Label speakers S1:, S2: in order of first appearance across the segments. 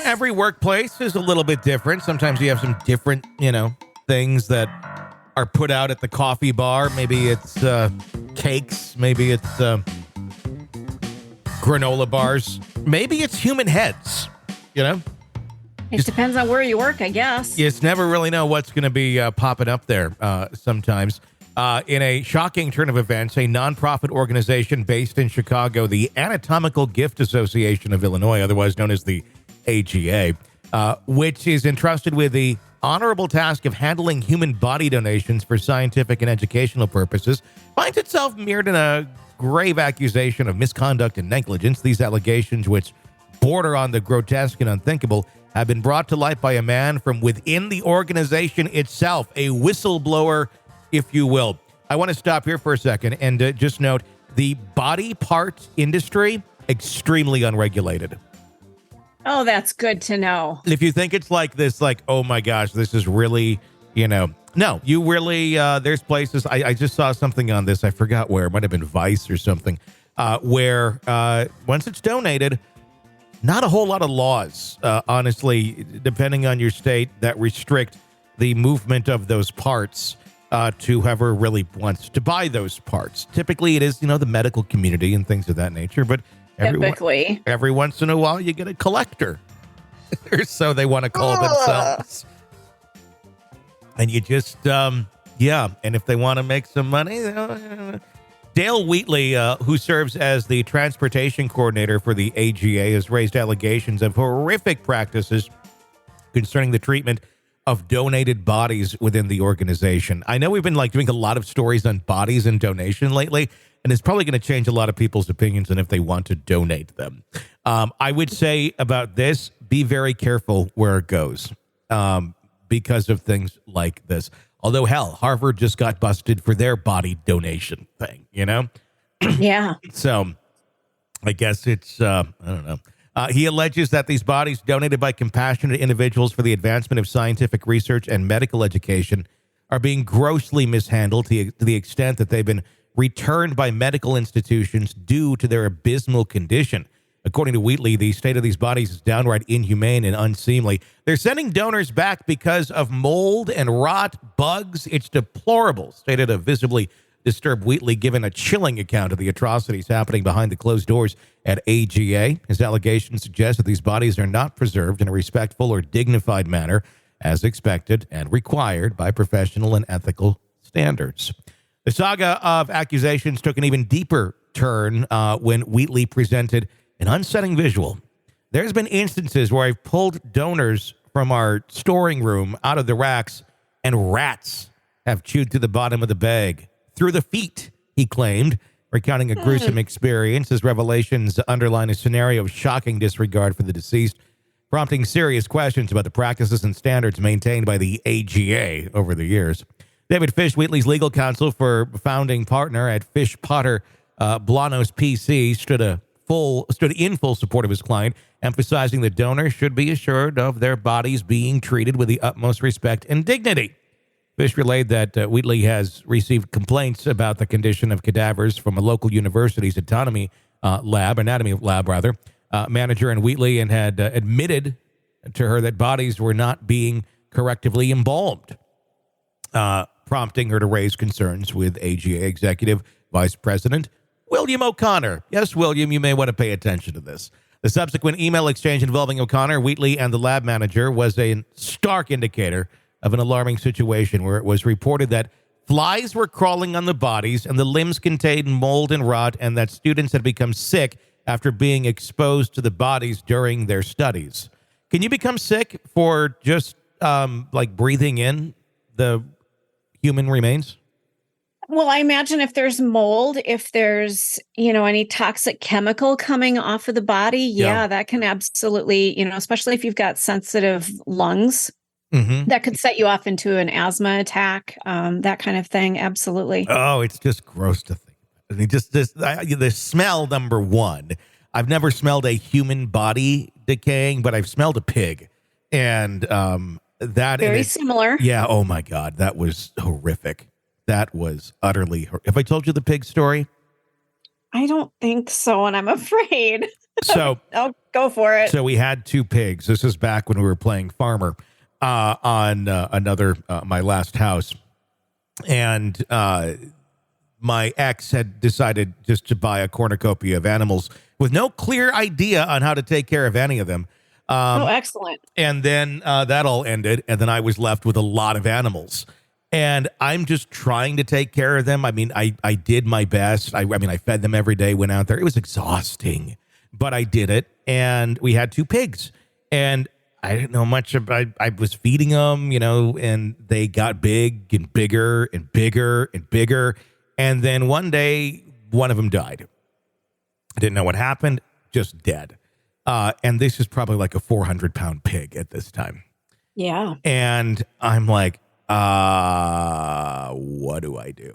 S1: every workplace is a little bit different. Sometimes you have some different, things that are put out at the coffee bar. Maybe it's cakes. Maybe it's granola bars. Maybe it's human heads,
S2: It depends on where you work, I guess.
S1: You just never really know what's going to be popping up there sometimes. In a shocking turn of events, a nonprofit organization based in Chicago, the Anatomical Gift Association of Illinois, otherwise known as the AGA, which is entrusted with the honorable task of handling human body donations for scientific and educational purposes, finds itself mired in a grave accusation of misconduct and negligence. These allegations, which border on the grotesque and unthinkable, have been brought to light by a man from within the organization itself, a whistleblower, if you will. I want to stop here for a second and just note the body parts industry, extremely unregulated.
S2: Oh, that's good to know.
S1: If you think it's like this, like, oh my gosh, this is really, no, you really, there's places, I just saw something on this, I forgot where, it might have been Vice or something, where once it's donated, not a whole lot of laws, honestly, depending on your state, that restrict the movement of those parts to whoever really wants to buy those parts. Typically, it is, the medical community and things of that nature, but every once in a while, you get a collector, or so they want to call themselves. And you just, and if they want to make some money, Dale Wheatley, who serves as the transportation coordinator for the AGA, has raised allegations of horrific practices concerning the treatment of donated bodies within the organization. I know we've been doing a lot of stories on bodies and donation lately, and it's probably going to change a lot of people's opinions on if they want to donate them. I would say about this, be very careful where it goes because of things like this. Although, hell, Harvard just got busted for their body donation thing,
S2: Yeah.
S1: So I guess it's, I don't know. He alleges that these bodies donated by compassionate individuals for the advancement of scientific research and medical education are being grossly mishandled to the extent that they've been returned by medical institutions due to their abysmal condition. According to Wheatley, the state of these bodies is downright inhumane and unseemly. They're sending donors back because of mold and rot, bugs. It's deplorable, stated a visibly disturbed Wheatley, given a chilling account of the atrocities happening behind the closed doors at AGA. His allegations suggest that these bodies are not preserved in a respectful or dignified manner as expected and required by professional and ethical standards. The saga of accusations took an even deeper turn when Wheatley presented an unsettling visual. There's been instances where I've pulled donors from our storing room out of the racks and rats have chewed through the bottom of the bag. Through the feet, he claimed, recounting a gruesome experience. His revelations underline a scenario of shocking disregard for the deceased, prompting serious questions about the practices and standards maintained by the AGA over the years. David Fish, Wheatley's legal counsel for founding partner at Fish Potter Blanos PC, stood in full support of his client, emphasizing that donors should be assured of their bodies being treated with the utmost respect and dignity. Fish relayed that Wheatley has received complaints about the condition of cadavers from a local university's anatomy lab manager in Wheatley, and had admitted to her that bodies were not being correctively embalmed, prompting her to raise concerns with AGA Executive Vice President William O'Connor. Yes, William, you may want to pay attention to this. The subsequent email exchange involving O'Connor, Wheatley, and the lab manager was a stark indicator of an alarming situation where it was reported that flies were crawling on the bodies and the limbs contained mold and rot, and that students had become sick after being exposed to the bodies during their studies. Can you become sick for just breathing in the human remains?
S2: Well, I imagine if there's mold, if there's, any toxic chemical coming off of the body, that can absolutely, especially if you've got sensitive lungs, that could set you off into an asthma attack, that kind of thing. Absolutely.
S1: Oh, it's just gross to think. I mean, the smell, number one. I've never smelled a human body decaying, but I've smelled a pig. And that...
S2: Very similar.
S1: Yeah, oh my God, that was horrific. That was utterly horrific. Have I told you the pig story?
S2: I don't think so, and I'm afraid.
S1: So,
S2: Go for it.
S1: So we had 2 pigs. This is back when we were playing farmer on another my last house, and my ex had decided just to buy a cornucopia of animals with no clear idea on how to take care of any of them.
S2: Excellent.
S1: And then that all ended, and then I was left with a lot of animals. And I'm just trying to take care of them. I mean, I did my best. I mean, I fed them every day, went out there. It was exhausting, but I did it. And we had 2 pigs. And I didn't know much about, I was feeding them, and they got big and bigger and bigger and bigger. And then one day, one of them died. I didn't know what happened, just dead. And this is probably like a 400-pound pig at this time.
S2: Yeah.
S1: And I'm like, what do I do?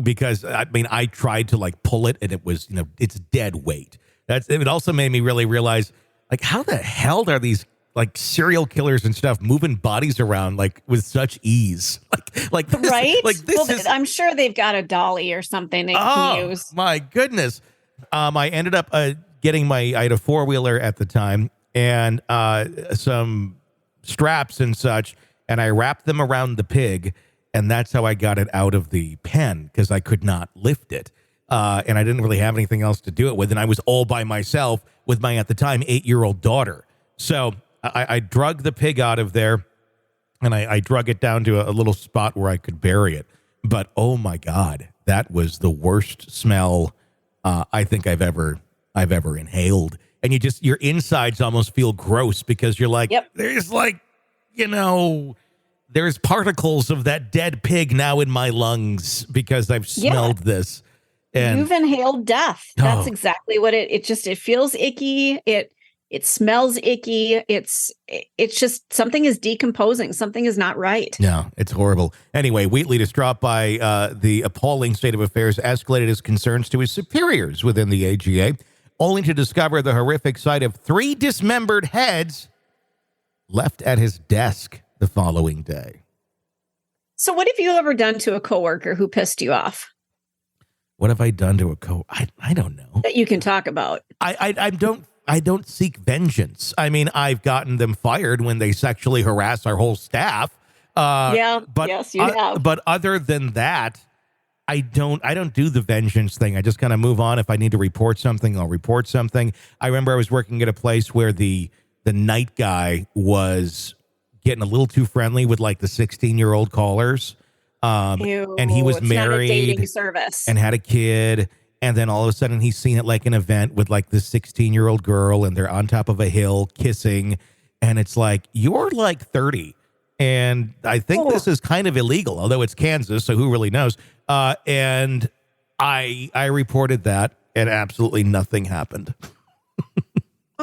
S1: Because I mean, I tried to like pull it, and it was, it's dead weight. It also made me really realize, like, how the hell are these like serial killers and stuff moving bodies around like with such ease? Like this,
S2: right?
S1: Like this is.
S2: I'm sure they've got a dolly or something they can use.
S1: My goodness. I ended up getting I had a 4-wheeler at the time, and some straps and such, and I wrapped them around the pig, and that's how I got it out of the pen, because I could not lift it. And I didn't really have anything else to do it with, and I was all by myself with my, at the time, 8-year-old daughter. So I drug the pig out of there, and I drug it down to a little spot where I could bury it. But, oh, my God, that was the worst smell I think I've ever inhaled. And your insides almost feel gross, because you're like, there's like, there's particles of that dead pig now in my lungs because I've smelled this. And
S2: you've inhaled death. That's exactly what it feels icky. It smells icky. It's just something is decomposing. Something is not right.
S1: No, it's horrible. Anyway, Wheatley, distraught by the appalling state of affairs, escalated his concerns to his superiors within the AGA, only to discover the horrific sight of 3 dismembered heads left at his desk the following day.
S2: So what have you ever done to a coworker who pissed you off?
S1: What have I done to a I don't know.
S2: That you can talk about.
S1: I don't seek vengeance. I mean, I've gotten them fired when they sexually harass our whole staff.
S2: But yes, you have.
S1: But other than that, I don't do the vengeance thing. I just kind of move on. If I need to report something, I'll report something. I remember I was working at a place where the night guy was getting a little too friendly with like the 16-year-old callers. And he was married,
S2: not a dating service,
S1: and had a kid. And then all of a sudden he's seen at like an event with like this 16-year-old girl, and they're on top of a hill kissing. And it's like, you're like 30. And I think this is kind of illegal, although it's Kansas, so who really knows? And I reported that, and absolutely nothing happened.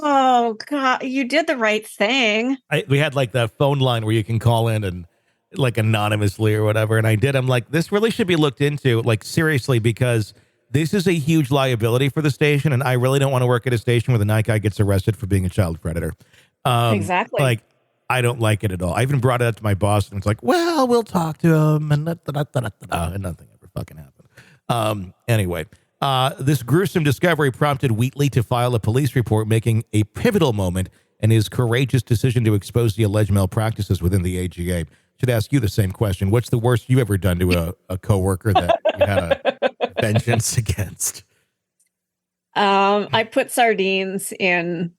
S2: Oh, God, you did the right thing.
S1: We had like the phone line where you can call in and like anonymously or whatever. And I did. I'm like, this really should be looked into, like, seriously, because this is a huge liability for the station. And I really don't want to work at a station where the night guy gets arrested for being a child predator.
S2: Exactly.
S1: Like, I don't like it at all. I even brought it up to my boss, and it's like, well, we'll talk to him, and and nothing ever fucking happened. Anyway, this gruesome discovery prompted Wheatley to file a police report, making a pivotal moment in his courageous decision to expose the alleged malpractices within the AGA. Should ask you the same question. What's the worst you've ever done to a coworker that you had a vengeance against?
S2: I put sardines in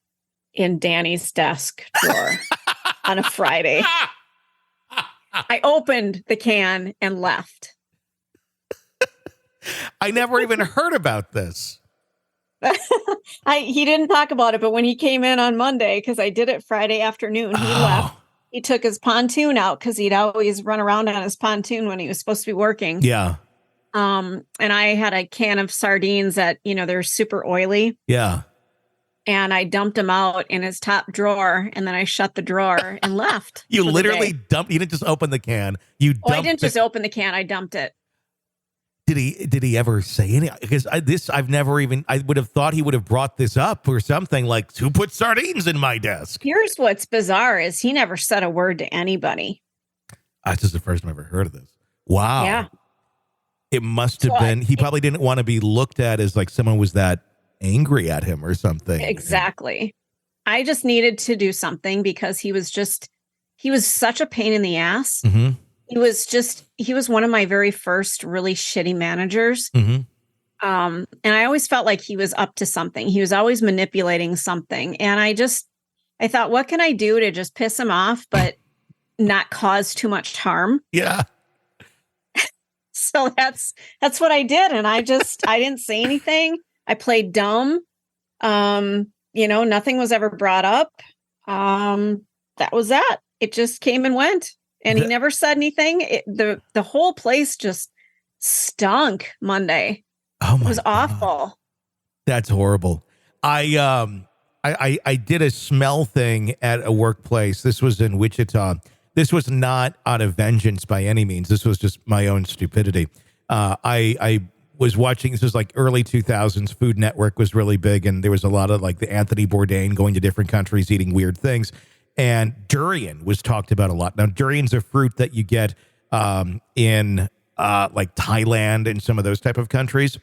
S2: Danny's desk drawer on a Friday. I opened the can and left.
S1: I never even heard about this.
S2: He didn't talk about it, but when he came in on Monday, because I did it Friday afternoon, he left. He took his pontoon out because he'd always run around on his pontoon when he was supposed to be working.
S1: Yeah.
S2: And I had a can of sardines that, they're super oily.
S1: Yeah.
S2: And I dumped them out in his top drawer, and then I shut the drawer and left.
S1: You literally dumped. You didn't just open the can.
S2: I didn't just open the can. I dumped it.
S1: Did he ever say anything? Because I would have thought he would have brought this up or something, like, who put sardines in my desk?
S2: Here's what's bizarre is he never said a word to anybody.
S1: That's just the first time I've ever heard of this. Wow.
S2: Yeah.
S1: It must have been. He probably didn't want to be looked at as like someone was that angry at him or something.
S2: Exactly. I just needed to do something because he was such a pain in the ass.
S1: Mm-hmm.
S2: He was one of my very first really shitty managers.
S1: Mm-hmm.
S2: And I always felt like he was up to something. He was always manipulating something. And I thought, what can I do to just piss him off, but not cause too much harm?
S1: Yeah.
S2: So that's what I did. And I didn't say anything. I played dumb. Nothing was ever brought up. That was that. It just came and went. And he never said anything. The whole place just stunk Monday.
S1: Oh my
S2: It was
S1: God.
S2: awful.
S1: That's horrible. I did a smell thing at a workplace. This was in Wichita. This was not out of vengeance by any means. This was just my own stupidity. I was watching, this was like early 2000s, Food Network was really big, and there was a lot of like the Anthony Bourdain going to different countries, eating weird things. And durian was talked about a lot. Now, durian's a fruit that you get in like Thailand and some of those type of countries.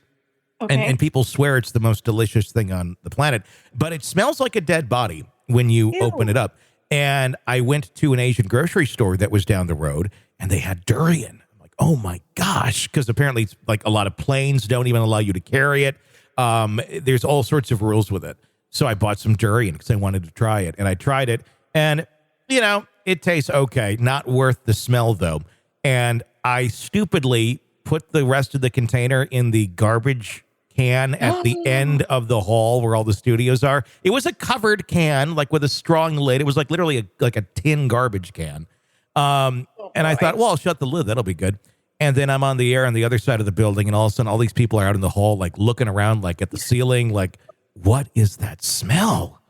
S2: Okay.
S1: And people swear it's the most delicious thing on the planet, but it smells like a dead body when you open it up. And I went to an Asian grocery store that was down the road, and they had durian. I'm like, oh my gosh, because apparently it's like a lot of planes don't even allow you to carry it. There's all sorts of rules with it. So I bought some durian because I wanted to try it, and I tried it, and it tastes okay, not worth the smell though. And I stupidly put the rest of the container in the garbage can at the end of the hall where all the studios are. It was a covered can, like with a strong lid. It was like literally like a tin garbage can. And I thought, well, I'll shut the lid. That'll be good. And then I'm on the air on the other side of the building, and all of a sudden all these people are out in the hall, like looking around, like at the ceiling, like, what is that smell?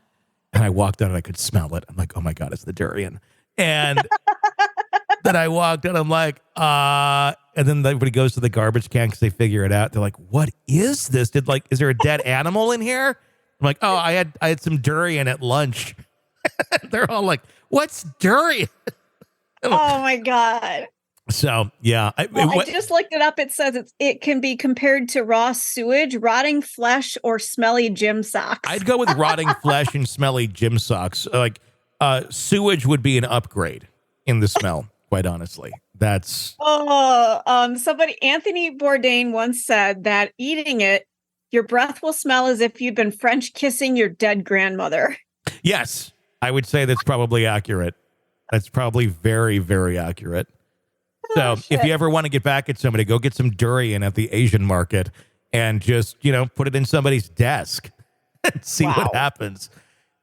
S1: And I walked out and I could smell it. I'm like, oh my God, it's the durian. And then I walked out, I'm like, and then everybody goes to the garbage can because they figure it out. They're like, what is this? Is there a dead animal in here? I'm like, oh, I had some durian at lunch. They're all like, what's durian?
S2: Oh my God.
S1: So, yeah. I
S2: just looked it up. It says it can be compared to raw sewage, rotting flesh, or smelly gym socks.
S1: I'd go with rotting flesh and smelly gym socks. Like, sewage would be an upgrade in the smell, quite honestly. That's...
S2: Anthony Bourdain once said that eating it, your breath will smell as if you'd been French kissing your dead grandmother.
S1: Yes, I would say that's probably accurate. That's probably very, very accurate. So if you ever want to get back at somebody, go get some durian at the Asian market and just, put it in somebody's desk and see what happens.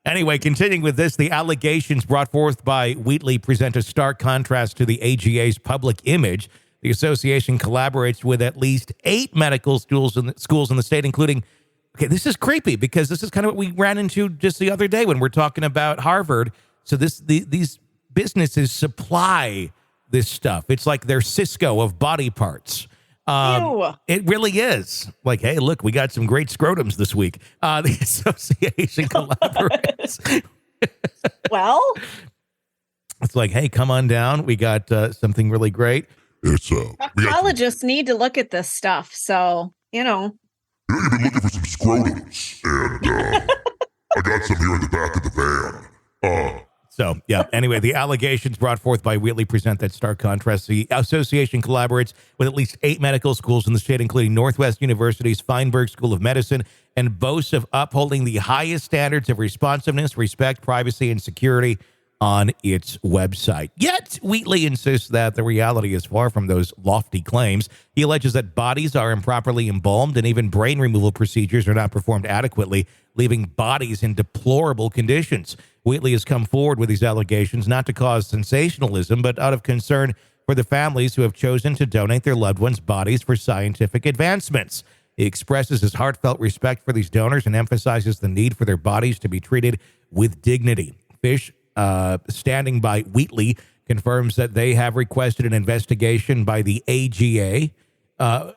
S1: Anyway, continuing with this, the allegations brought forth by Wheatley present a stark contrast to the AGA's public image. The association collaborates with at least 8 medical schools in the state, including, okay, this is creepy because this is kind of what we ran into just the other day when we're talking about Harvard. So these businesses supply this stuff. It's like their Cisco of body parts. It really is. Like, hey, look, we got some great scrotums this week. The association collaborates.
S2: Well,
S3: It's like, hey, come on down. We got something really great.
S4: It's
S2: proctologists need to look at this stuff. So,
S4: you've been looking for some scrotums, and I got some here in the back of the van.
S1: So, yeah, anyway, the allegations brought forth by Wheatley present that stark contrast. The association collaborates with at least 8 medical schools in the state, including Northwest University's Feinberg School of Medicine, and boasts of upholding the highest standards of responsiveness, respect, privacy, and security on its website. Yet, Wheatley insists that the reality is far from those lofty claims. He alleges that bodies are improperly embalmed and even brain removal procedures are not performed adequately, leaving bodies in deplorable conditions. Wheatley has come forward with these allegations not to cause sensationalism, but out of concern for the families who have chosen to donate their loved ones' bodies for scientific advancements. He expresses his heartfelt respect for these donors and emphasizes the need for their bodies to be treated with dignity. Fish, standing by Wheatley, confirms that they have requested an investigation by the AGA,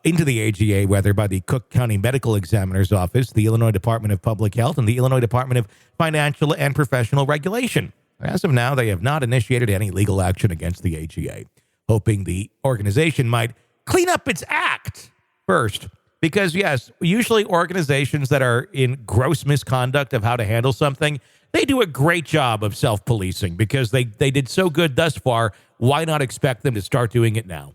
S1: into the AGA, by the Cook County Medical Examiner's Office, the Illinois Department of Public Health, and the Illinois Department of Financial and Professional Regulation. As of now, they have not initiated any legal action against the AGA, hoping the organization might clean up its act first. Because, yes, usually organizations that are in gross misconduct of how to handle something, they do a great job of self-policing because they did so good thus far. Why not expect them to start doing it now?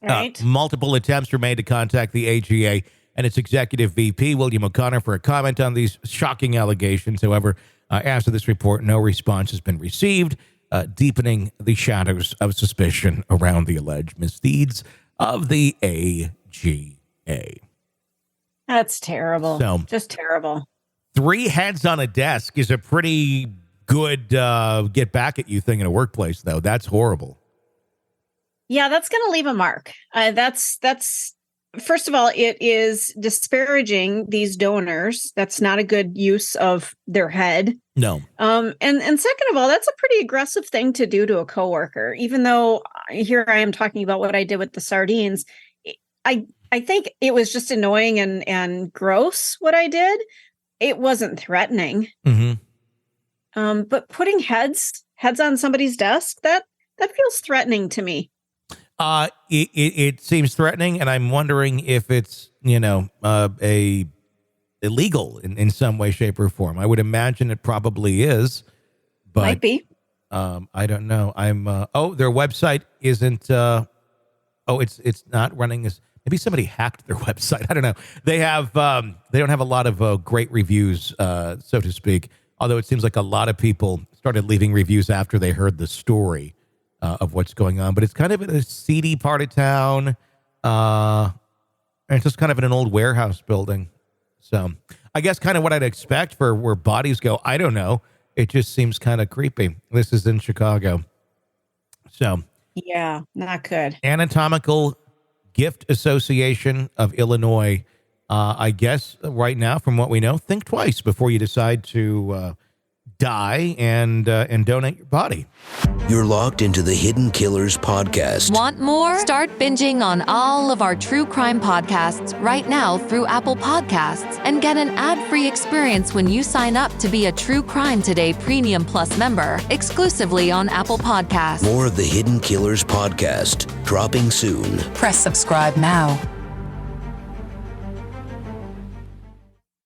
S2: Right.
S1: Multiple attempts were made to contact the AGA and its executive VP, William O'Connor, for a comment on these shocking allegations. However, after this report, no response has been received, deepening the shadows of suspicion around the alleged misdeeds of the AGA.
S2: That's terrible.
S1: So,
S2: just terrible.
S1: 3 heads on a desk is a pretty good get back at you thing in a workplace, though. That's horrible.
S2: Yeah, that's going to leave a mark. That's first of all, it is disparaging these donors. That's not a good use of their head.
S1: No.
S2: And second of all, that's a pretty aggressive thing to do to a coworker. Even though here I am talking about what I did with the sardines, I think it was just annoying and gross what I did. It wasn't threatening.
S1: Mm-hmm.
S2: But putting heads on somebody's desk, that feels threatening to me.
S1: It seems threatening, and I'm wondering if it's, a illegal in some way, shape, or form. I would imagine it probably is, but
S2: might be.
S1: I don't know. Their website isn't. It's not running as. Maybe somebody hacked their website. I don't know. They don't have a lot of great reviews, so to speak. Although it seems like a lot of people started leaving reviews after they heard the story of what's going on. But it's kind of in a seedy part of town. And it's just kind of in an old warehouse building. So I guess kind of what I'd expect for where bodies go. I don't know. It just seems kind of creepy. This is in Chicago. So.
S2: Yeah, not good.
S1: Anatomical Gift Association of Illinois. I guess right now, from what we know, think twice before you decide to die and donate your body.
S5: You're locked into the Hidden Killers podcast.
S6: Want more? Start binging on all of our true crime podcasts right now through Apple Podcasts and get an ad-free experience when you sign up to be a True Crime Today Premium Plus member, exclusively on Apple Podcasts.
S5: More of the Hidden Killers podcast, dropping soon.
S7: Press subscribe now.